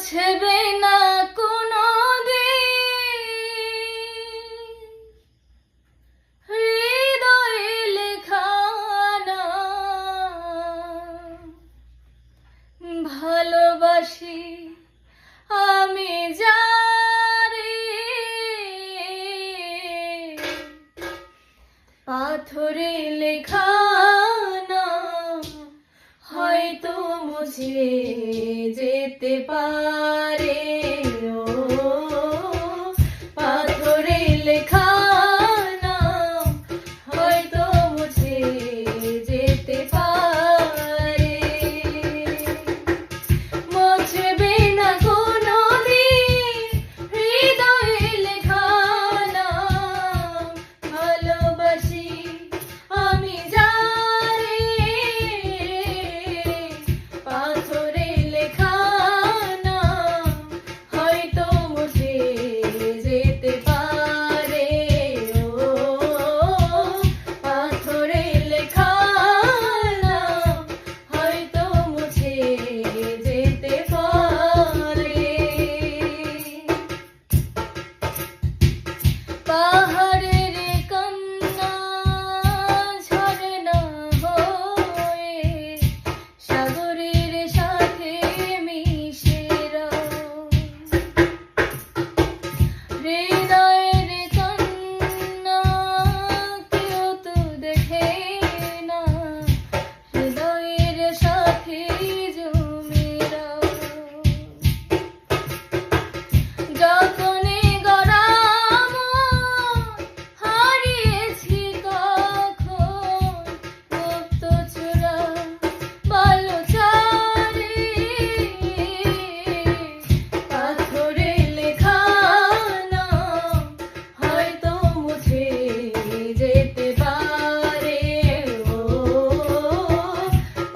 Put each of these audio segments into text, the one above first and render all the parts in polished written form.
মুছবে না কোনো হৃদয়ে লেখা নাম। ভালোবাসি আমি যারে, পাথরে লেখা নাম হয়তো মুছে যেতে পারে। ও পাথরে লেখা নাম হয়তো মুছে যেতে পারে। মুছবে না কোনোদিন হৃদয়ে লেখা নাম। ভালোবাসি আমি যারে, পাথরে লেখা নাম হয়তো মুছে যেতে পারে। ও পাথরে লেখা নাম হয়তো মুছে যেতে পারে। পাহাড়ের কান্না ঝরনা হয়ে সাগরের সাথে মিশে হৃদয়ের কান্না কেউ তো দেখে না, হৃদয়ের সাথে জমে যতনে গড়া হারিয়েছি কখন গুপ্ত চূড়া বালুচারে। পাথরে লেখা নাম হয়তো মুছে যেতে পারে। ও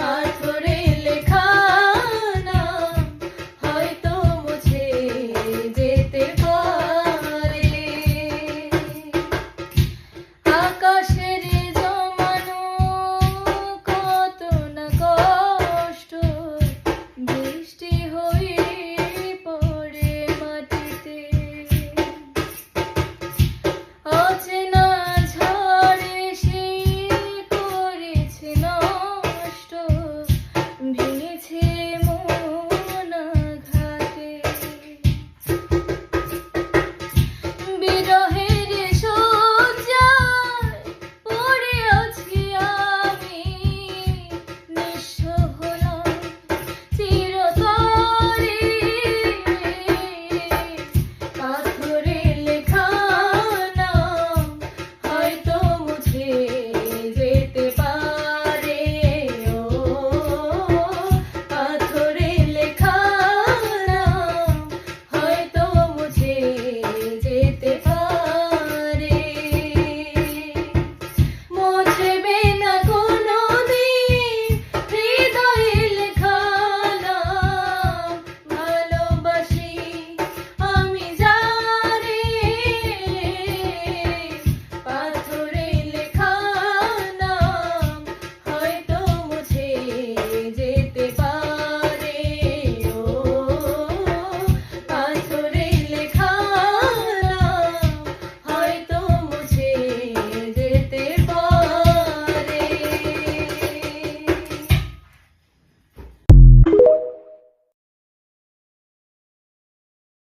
পাথরে লেখা নাম হয়তো মুছে যেতে পারে। আকাশের জমানো কত না কষ্ট বৃষ্টি হয়ে